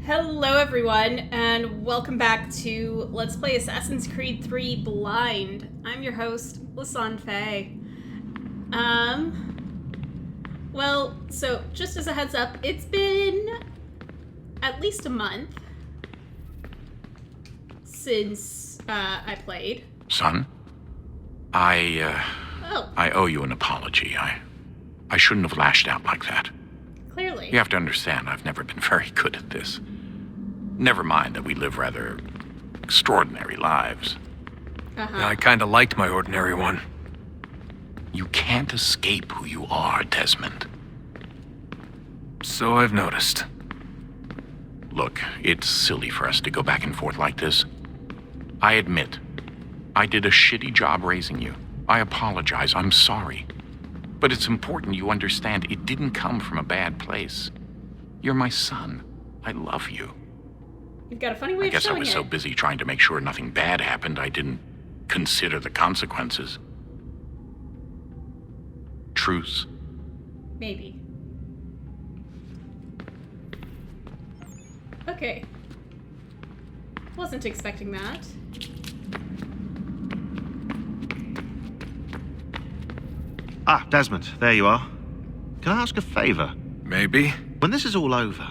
Hello everyone, and welcome back to Let's Play Assassin's Creed 3 Blind. I'm your host, Lasan Faye. Well, so just as a heads up, it's been at least a month since I played. Son, I owe you an apology. I shouldn't have lashed out like that. Clearly. You have to understand, I've never been very good at this. Never mind that we live rather extraordinary lives. Yeah, I kinda liked my ordinary one. You can't escape who you are, Desmond. So I've noticed. Look, it's silly for us to go back and forth like this. I admit, I did a shitty job raising you. I apologize, I'm sorry. But it's important you understand it didn't come from a bad place. You're my son. I love you. You've got a funny way of showing it. I guess I was so busy trying to make sure nothing bad happened, I didn't consider the consequences. Truce? Maybe. Okay. Wasn't expecting that. Ah, Desmond, there you are. Can I ask a favor? Maybe. When this is all over,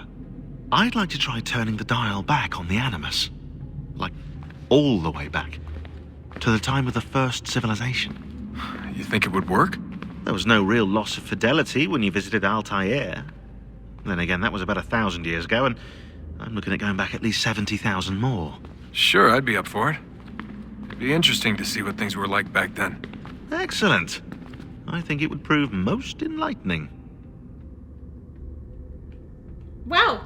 I'd like to try turning the dial back on the animus. Like, all the way back. To the time of the first civilization. You think it would work? There was no real loss of fidelity when you visited Altair. Then again, that was about 1,000 years ago, and I'm looking at going back at least 70,000 more. Sure, I'd be up for it. It'd be interesting to see what things were like back then. Excellent. I think it would prove most enlightening. Wow!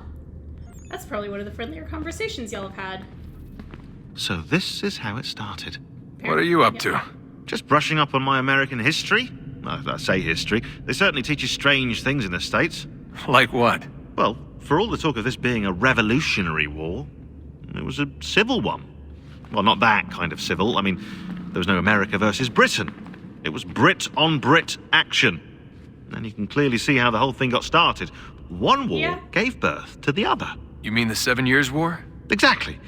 That's probably one of the friendlier conversations y'all have had. So this is how it started. What are you up to? Just brushing up on my American history. I say history. They certainly teach you strange things in the States. Like what? Well, for all the talk of this being a revolutionary war, it was a civil one. Well, not that kind of civil. I mean, there was no America versus Britain. It was Brit on Brit action. And you can clearly see how the whole thing got started. One war gave birth to the other. You mean the 7 Years' War? Exactly.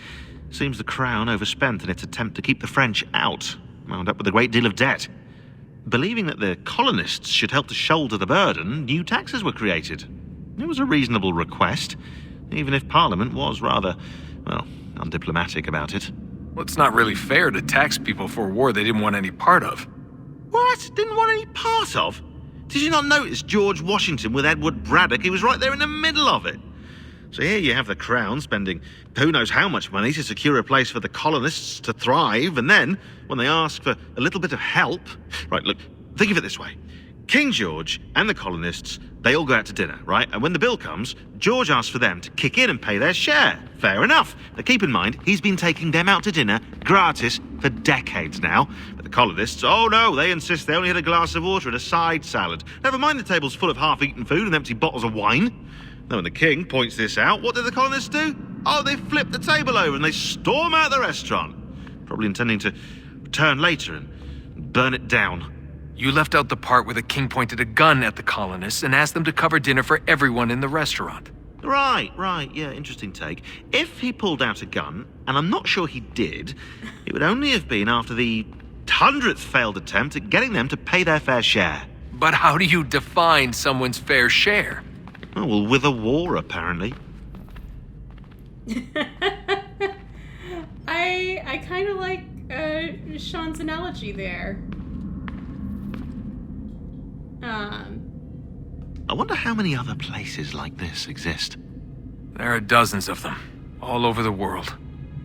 Seems the Crown overspent in its attempt to keep the French out, wound up with a great deal of debt. Believing that the colonists should help to shoulder the burden, new taxes were created. It was a reasonable request, even if Parliament was rather, well, undiplomatic about it. Well, it's not really fair to tax people for a war they didn't want any part of. What? Didn't want any part of? Did you not notice George Washington with Edward Braddock? He was right there in the middle of it. So here you have the Crown spending who knows how much money to secure a place for the colonists to thrive, and then, when they ask for a little bit of help... Right, look, think of it this way. King George and the colonists, they all go out to dinner, right? And when the bill comes, George asks for them to kick in and pay their share. Fair enough. But keep in mind, he's been taking them out to dinner gratis for decades now. But the colonists, oh no, they insist they only had a glass of water and a side salad. Never mind the tables full of half-eaten food and empty bottles of wine. Now, when the king points this out, what do the colonists do? Oh, they flip the table over and they storm out the restaurant. Probably intending to return later and burn it down. You left out the part where the king pointed a gun at the colonists and asked them to cover dinner for everyone in the restaurant. Right, yeah, interesting take. If he pulled out a gun, and I'm not sure he did, it would only have been after the 100th failed attempt at getting them to pay their fair share. But how do you define someone's fair share? Oh, well, with a war, apparently. I kind of like Sean's analogy there. I wonder how many other places like this exist. There are dozens of them, all over the world.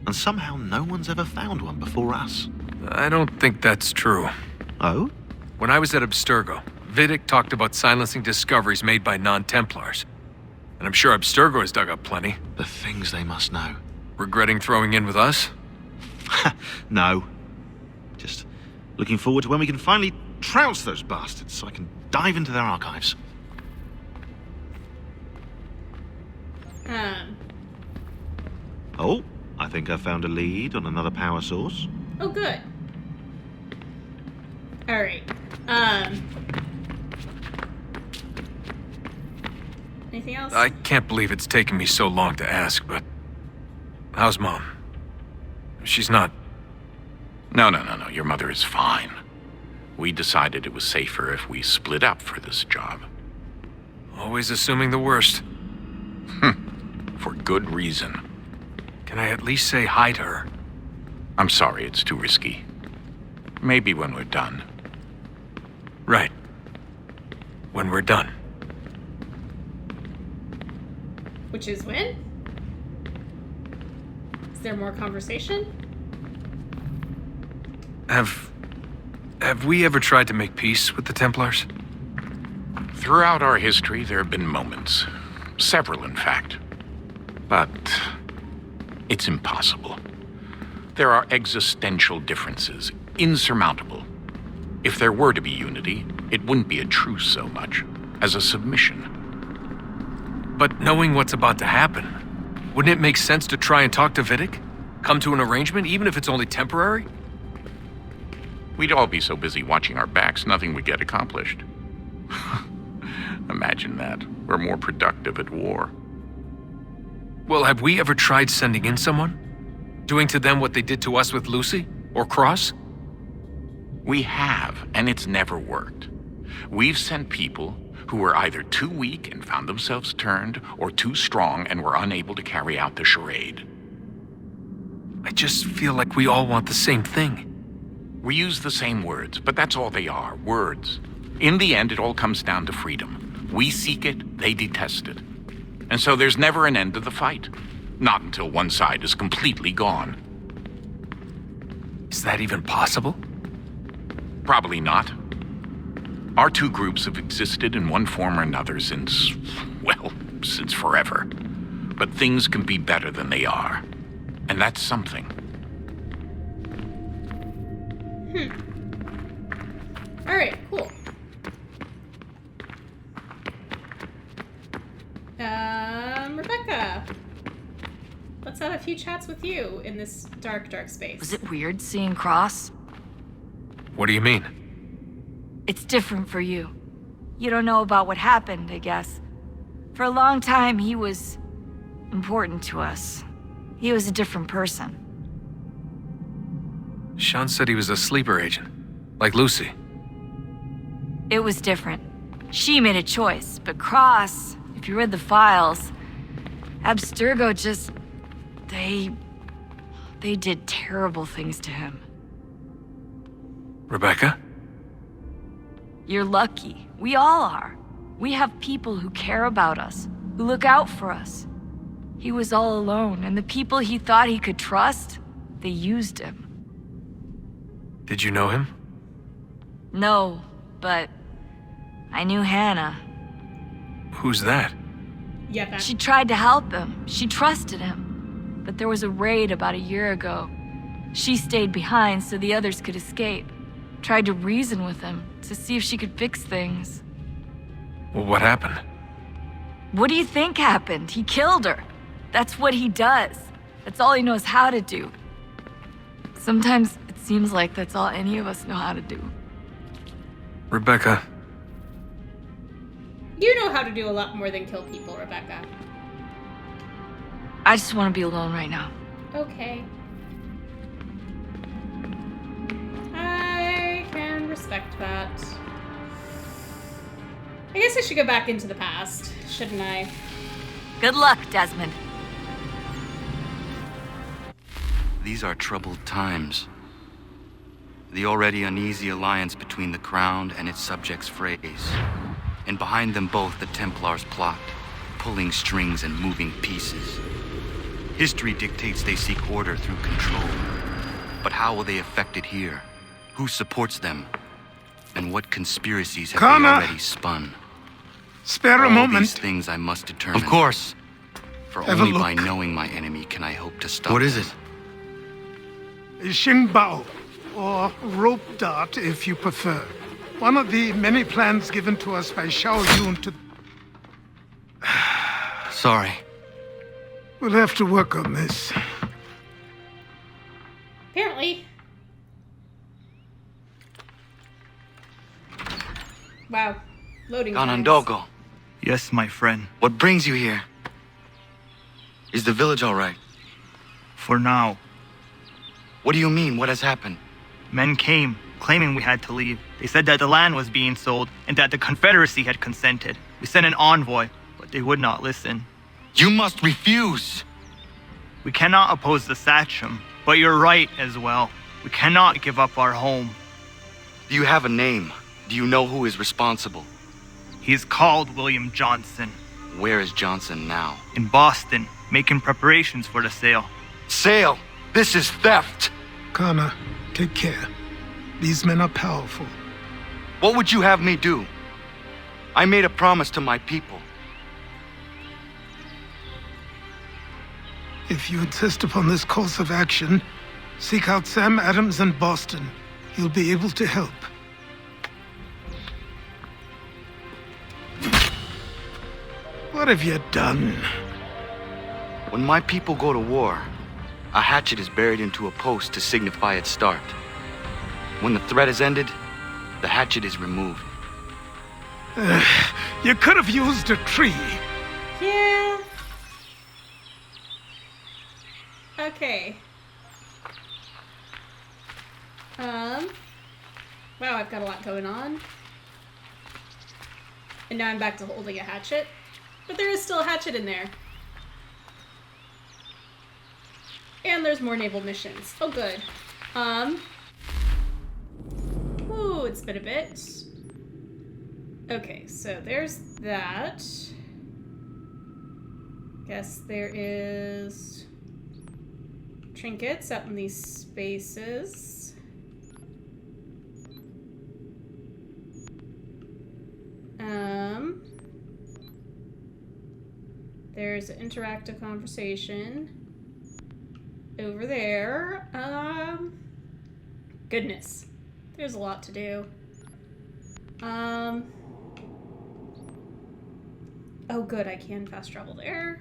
And somehow no one's ever found one before us. I don't think that's true. Oh? When I was at Abstergo, Vidic talked about silencing discoveries made by non-Templars. And I'm sure Abstergo has dug up plenty. The things they must know. Regretting throwing in with us? No. Just looking forward to when we can finally trounce those bastards so I can dive into their archives. Oh, I think I found a lead on another power source. Oh, good. Alright. Anything else? I can't believe it's taken me so long to ask, but... how's Mom? She's not... No. Your mother is fine. We decided it was safer if we split up for this job. Always assuming the worst. For good reason. Can I at least say hi to her? I'm sorry, it's too risky. Maybe when we're done. Right. When we're done. Which is when? Is there more conversation? Have we ever tried to make peace with the Templars? Throughout our history, there have been moments. Several, in fact. But it's impossible. There are existential differences, insurmountable. If there were to be unity, it wouldn't be a truce so much as a submission. But knowing what's about to happen, wouldn't it make sense to try and talk to Vidic? Come to an arrangement, even if it's only temporary? We'd all be so busy watching our backs, nothing would get accomplished. Imagine that. We're more productive at war. Well, have we ever tried sending in someone? Doing to them what they did to us with Lucy? Or Cross? We have, and it's never worked. We've sent people who were either too weak and found themselves turned, or too strong and were unable to carry out the charade. I just feel like we all want the same thing. We use the same words, but that's all they are, words. In the end, it all comes down to freedom. We seek it, they detest it. And so there's never an end to the fight. Not until one side is completely gone. Is that even possible? Probably not. Our two groups have existed in one form or another since forever. But things can be better than they are. And that's something. Alright, cool. Rebecca. Let's have a few chats with you in this dark space. Was it weird seeing Cross? What do you mean? It's different for you. You don't know about what happened, I guess. For a long time, he was important to us. He was a different person. Sean said he was a sleeper agent, like Lucy. It was different. She made a choice, but Cross, if you read the files, Abstergo just... They did terrible things to him. Rebecca? You're lucky. We all are. We have people who care about us, who look out for us. He was all alone, and the people he thought he could trust, they used him. Did you know him? No, but I knew Hannah. Who's that? Yeah, that. She tried to help him. She trusted him. But there was a raid about a year ago. She stayed behind so the others could escape. Tried to reason with him to see if she could fix things. Well, what happened? What do you think happened? He killed her. That's what he does. That's all he knows how to do. Sometimes it seems like that's all any of us know how to do. Rebecca. You know how to do a lot more than kill people, Rebecca. I just want to be alone right now. Okay. I can respect that. I guess I should go back into the past, shouldn't I? Good luck, Desmond. These are troubled times. The already uneasy alliance between the Crown and its subjects frays. And behind them both the Templars plot, pulling strings and moving pieces. History dictates they seek order through control. But how will they affect it here? Who supports them? And what conspiracies have they already spun? Spare a moment. All these things I must determine. Of course. For Have only a look. by knowing my enemy can I hope to stop What is them. it? Xingbao, or rope dart if you prefer. One of the many plans given to us by Xiao Yun to... Sorry. We'll have to work on this. Apparently. Wow. Loading times. Ganondogo. Yes, my friend. What brings you here? Is the village all right? For now. What do you mean? What has happened? Men came, claiming we had to leave. They said that the land was being sold and that the Confederacy had consented. We sent an envoy, but they would not listen. You must refuse! We cannot oppose the Sachem, but you're right as well. We cannot give up our home. Do you have a name? Do you know who is responsible? He is called William Johnson. Where is Johnson now? In Boston, making preparations for the sale. Sale! This is theft! Kana, take care. These men are powerful. What would you have me do? I made a promise to my people. If you insist upon this course of action, seek out Sam Adams in Boston. He'll be able to help. What have you done? When my people go to war, a hatchet is buried into a post to signify its start. When the threat is ended, the hatchet is removed. You could have used a tree. Yeah. Okay. Wow, I've got a lot going on. And now I'm back to holding a hatchet. But there is still a hatchet in there. And there's more naval missions. Oh, good. Ooh, it's been a bit. Okay, so there's that. Guess there is trinkets out in these spaces. There's an interactive conversation over there. Goodness. There's a lot to do. Oh good, I can fast travel there.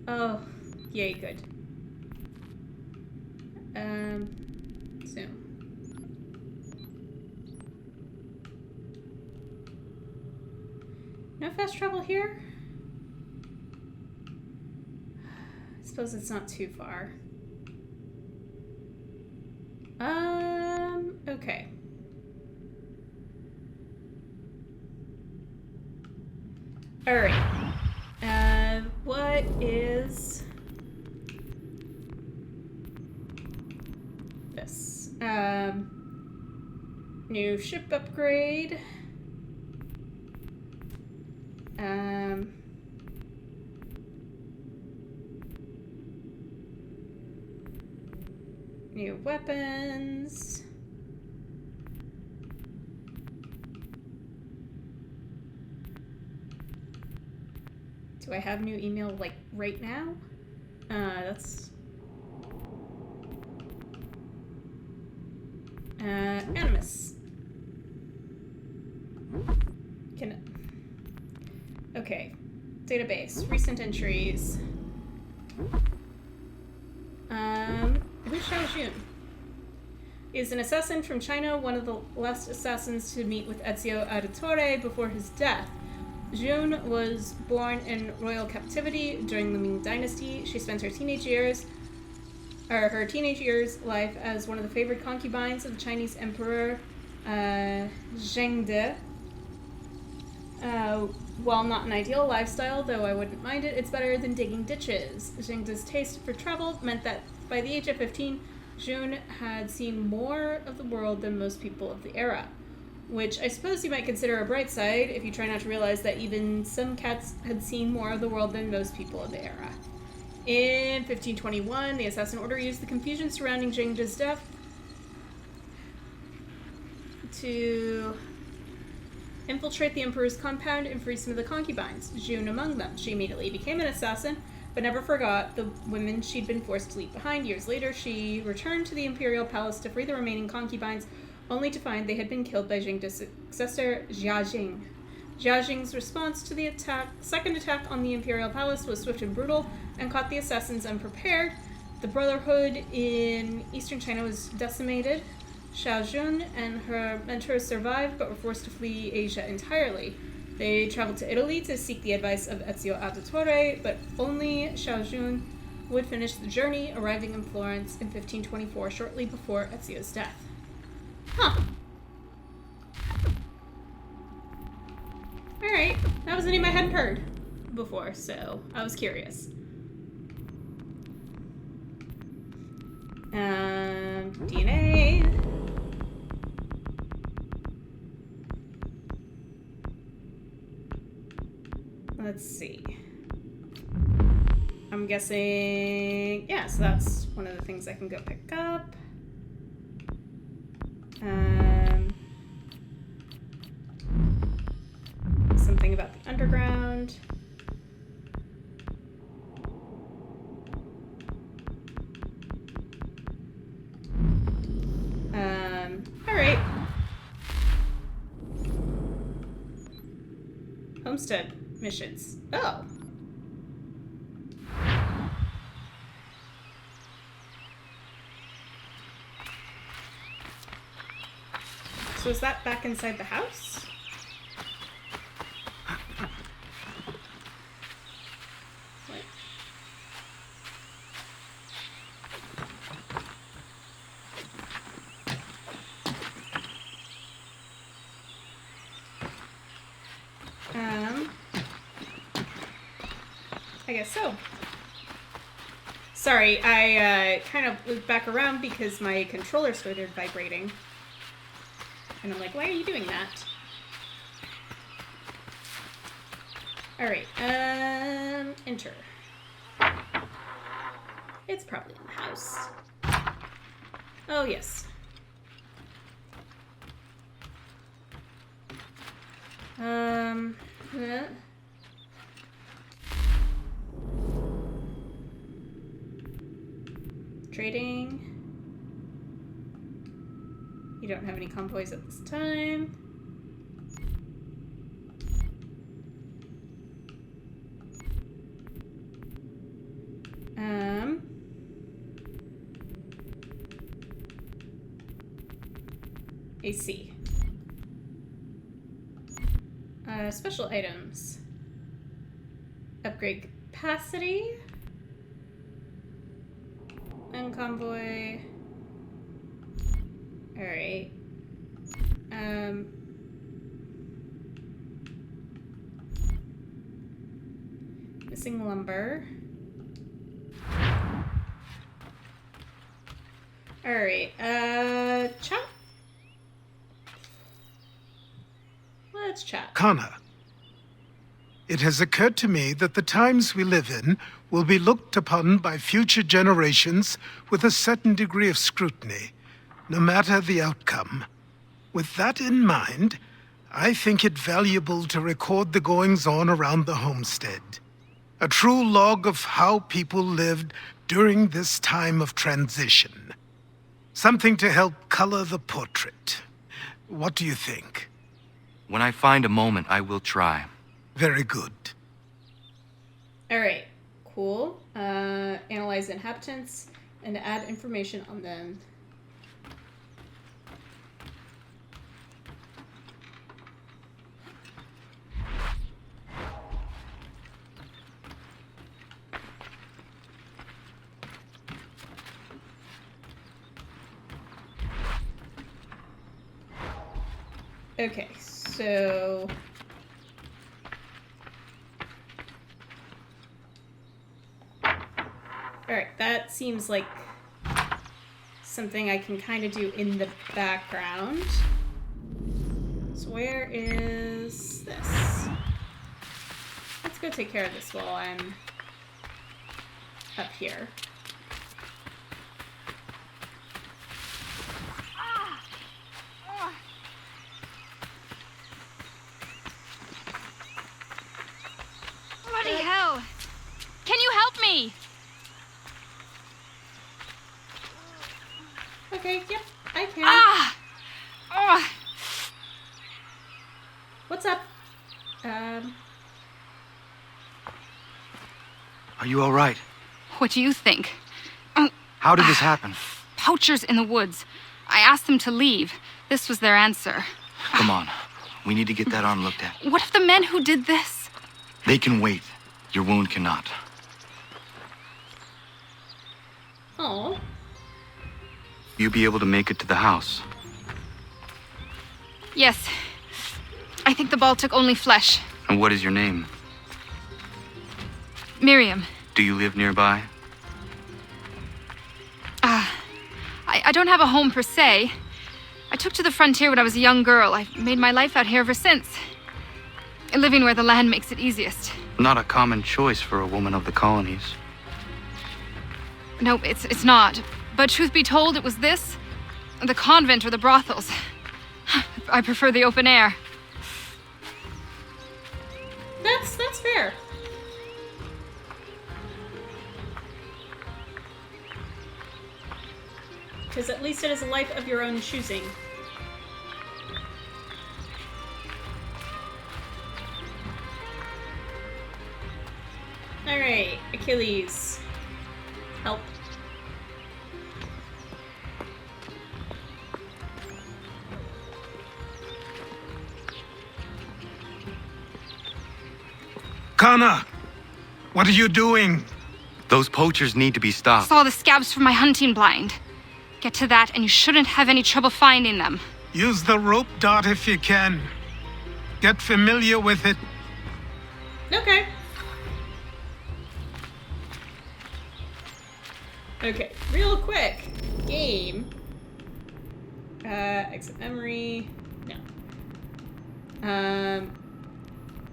Oh, yay, good. Zoom. No fast travel here? I suppose it's not too far. Okay. Alright. What is this? New ship upgrade. New weapons. Do I have new email, like, right now? That's... animus. Okay. Database. Recent entries. Who's Xiao Jun? Is an assassin from China, one of the last assassins to meet with Ezio Auditore before his death. Jun was born in royal captivity during the Ming Dynasty. She spent her teenage years life as one of the favored concubines of the Chinese Emperor Zhengde. While not an ideal lifestyle, though I wouldn't mind it, it's better than digging ditches. Zhengde's taste for travel meant that by the age of 15, Jun had seen more of the world than most people of the era. Which I suppose you might consider a bright side if you try not to realize that even some cats had seen more of the world than most people of the era. In 1521, the Assassin Order used the confusion surrounding Zhengde's death to infiltrate the Emperor's compound and free some of the concubines, Jun among them. She immediately became an assassin, but never forgot the women she'd been forced to leave behind. Years later, she returned to the Imperial Palace to free the remaining concubines, only to find they had been killed by Zhengde's successor, Jiajing. Jiajing's response to the second attack on the Imperial Palace was swift and brutal, and caught the assassins unprepared. The Brotherhood in eastern China was decimated. Xiao Jun and her mentors survived, but were forced to flee Asia entirely. They traveled to Italy to seek the advice of Ezio Auditore, but only Xiaojun would finish the journey, arriving in Florence in 1524, shortly before Ezio's death. Huh. Alright, that was a name I hadn't heard before, so I was curious. DNA. Let's see. I'm guessing... Yeah, so that's one of the things I can go pick up. Something about the underground. Alright. Homestead missions. Oh. So is that back inside the house? What? I guess so. Sorry, I kind of looped back around because my controller started vibrating. And I'm like, why are you doing that? Alright, enter. It's probably in the house. Oh, yes. Trading. You don't have any convoys at this time. AC. Special items. Upgrade capacity. And convoy. Alright. Missing lumber. Alright, chat? Let's chat. Connor, it has occurred to me that the times we live in will be looked upon by future generations with a certain degree of scrutiny, no matter the outcome. With that in mind, I think it valuable to record the goings-on around the homestead. A true log of how people lived during this time of transition. Something to help color the portrait. What do you think? When I find a moment, I will try. Very good. Alright, cool. Analyze inhabitants and add information on them. Okay, so... Alright, that seems like something I can kind of do in the background. So where is this? Let's go take care of this while I'm up here. Bloody hell! Can you help me? Okay, yep, I can. Ah! Oh. What's up? Are you all right? What do you think? How did this happen? Poachers in the woods. I asked them to leave. This was their answer. Come on. We need to get that arm looked at. What if the men who did this? They can wait. Your wound cannot. Oh. You be able to make it to the house? Yes. I think the ball took only flesh. And what is your name? Miriam. Do you live nearby? I don't have a home per se. I took to the frontier when I was a young girl. I've made my life out here ever since. Living where the land makes it easiest. Not a common choice for a woman of the colonies. No, it's not. But truth be told, it was this, the convent or the brothels. I prefer the open air. That's fair. Because at least it is a life of your own choosing. Alright, Achilles. Help. Kana, what are you doing? Those poachers need to be stopped. Saw the scabs from my hunting blind. Get to that and you shouldn't have any trouble finding them. Use the rope dart if you can. Get familiar with it. Okay. Okay, real quick. Game. Exit memory. No.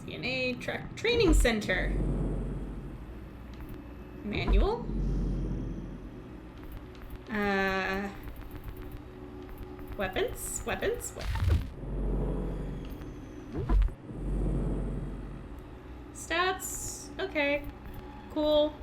DNA training center. Manual. Weapons. Stats. Okay. Cool.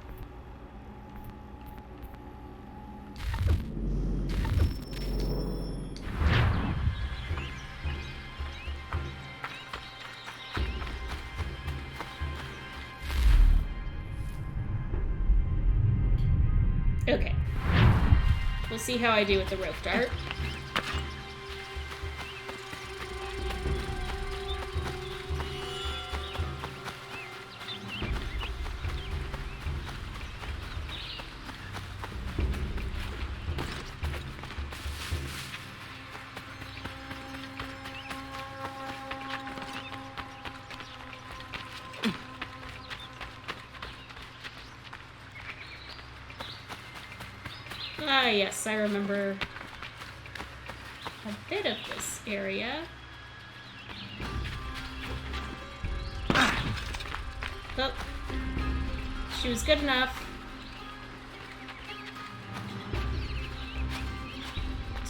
Okay. We'll see how I do with the rope dart. Ah, yes, I remember a bit of this area. Oh, she was good enough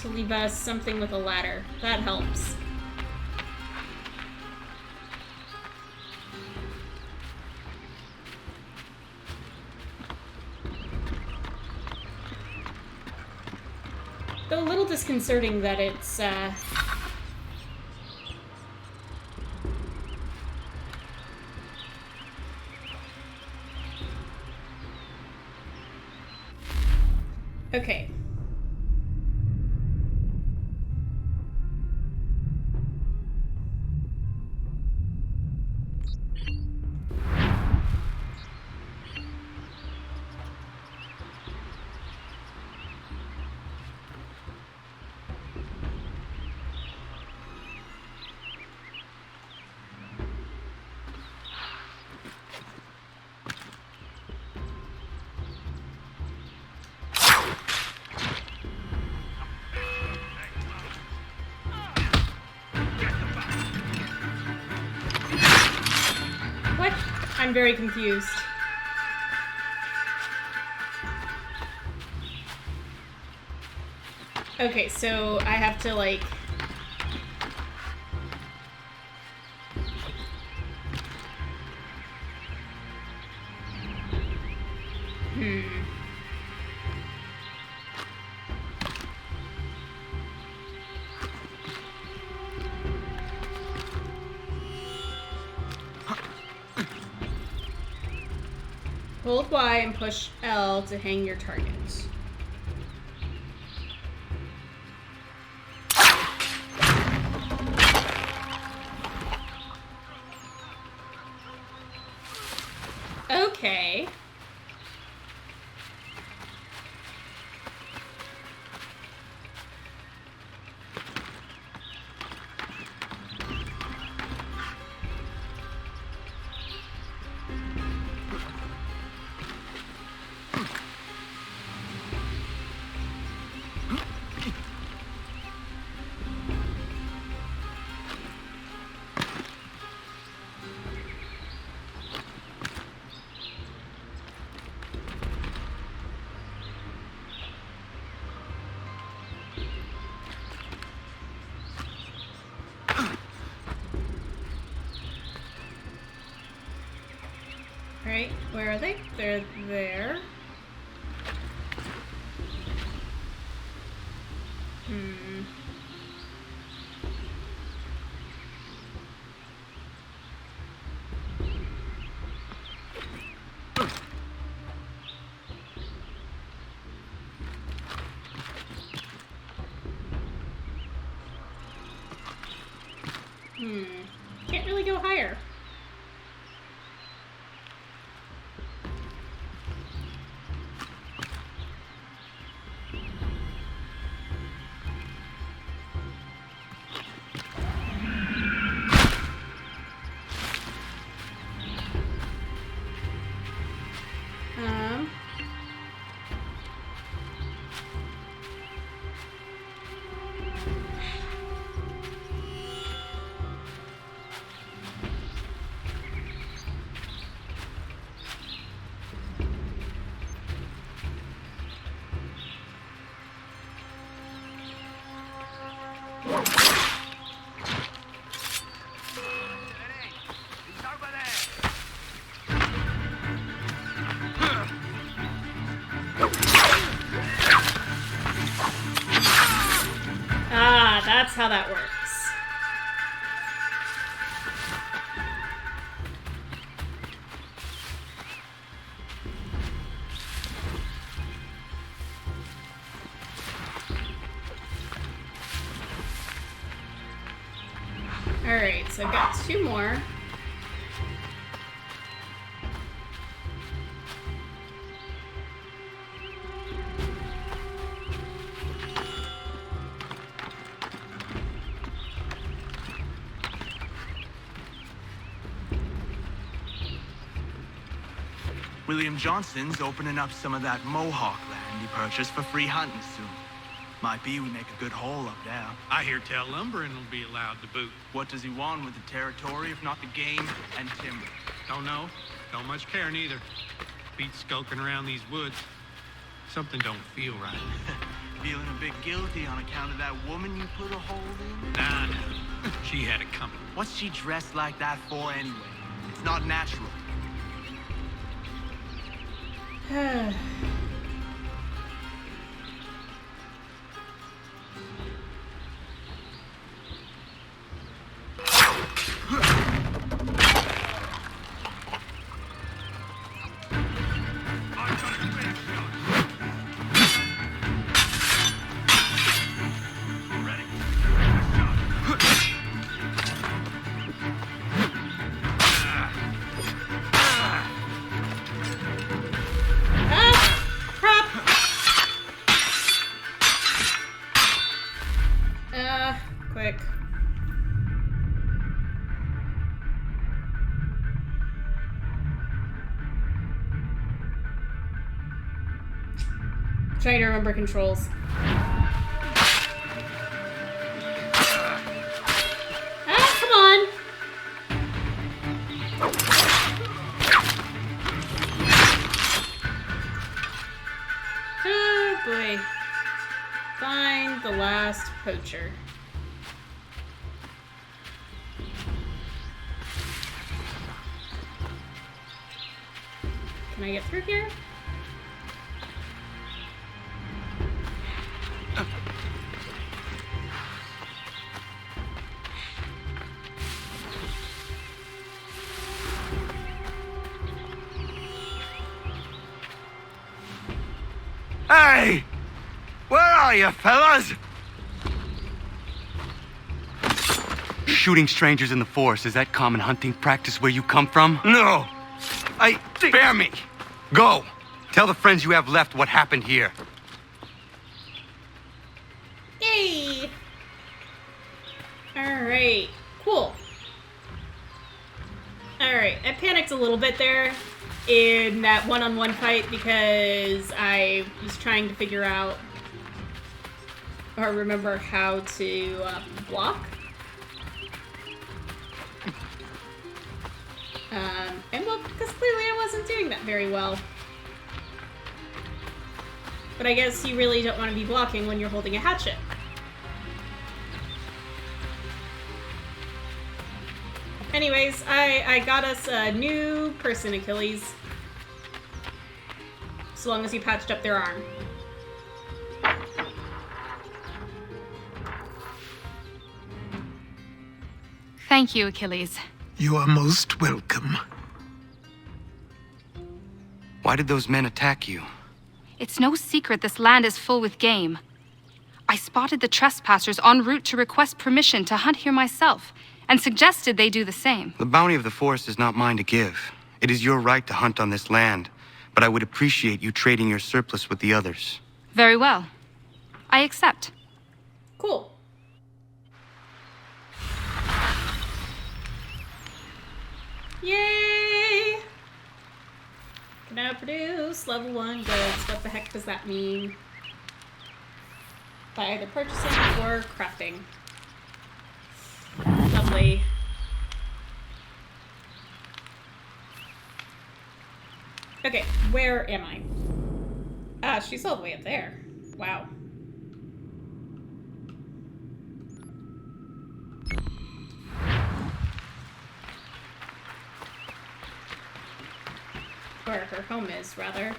to leave us something with a ladder. That helps. Though a little disconcerting that it's, okay. I'm very confused. Okay, so I have to, like... Hold Y and push L to hang your target. Okay. Right, where are they? They're there. Can't really go higher. Ah, that's how that works. Alright, so I've got two more. William Johnson's opening up some of that Mohawk land he purchased for free hunting soon. Might be we make a good haul up there. I hear tell lumbering will be allowed to boot. What does he want with the territory if not the game and timber? Don't know. Don't much care neither. Beat skulking around these woods. Something don't feel right. Feeling a bit guilty on account of that woman you put a hold in? Nah. She had it coming. What's she dressed like that for anyway? It's not natural. Quick. Trying to remember controls. Ah, come on! Oh boy. Find the last poacher. Can I get through here? Hey! Where are you, fellas? Shooting strangers in the forest, is that common hunting practice where you come from? No! Spare me! Go! Tell the friends you have left what happened here. Yay! Alright, cool. Alright, I panicked a little bit there in that one-on-one fight because I was trying to figure out or remember how to block. And well, because clearly I wasn't doing that very well. But I guess you really don't want to be blocking when you're holding a hatchet. Anyways, I got us a new person, Achilles. So long as you patched up their arm. Thank you, Achilles. You are most welcome. Why did those men attack you? It's no secret this land is full with game. I spotted the trespassers en route to request permission to hunt here myself, and suggested they do the same. The bounty of the forest is not mine to give. It is your right to hunt on this land, but I would appreciate you trading your surplus with the others. Very well. I accept. Cool. Yay! Can now produce level 1 goods. What the heck does that mean? By either purchasing or crafting. Lovely. Okay, where am I? Ah, she's all the way up there. Wow. Where her home is, rather.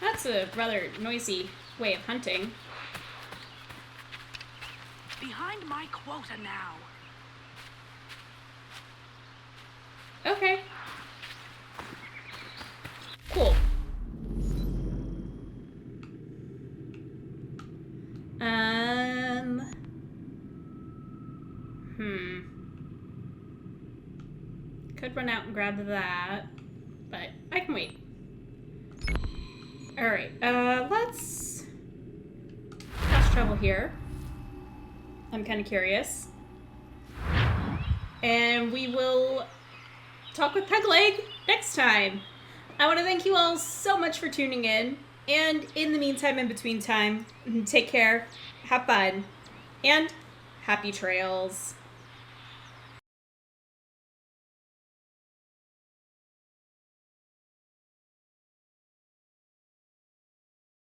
That's a rather noisy way of hunting. Behind my quota now. Okay. Cool. Could run out and grab that, but I can wait. Alright, let's fast travel here. I'm kind of curious. And we will talk with Pegleg next time. I want to thank you all so much for tuning in. And in the meantime, in between time, take care, have fun, and happy trails.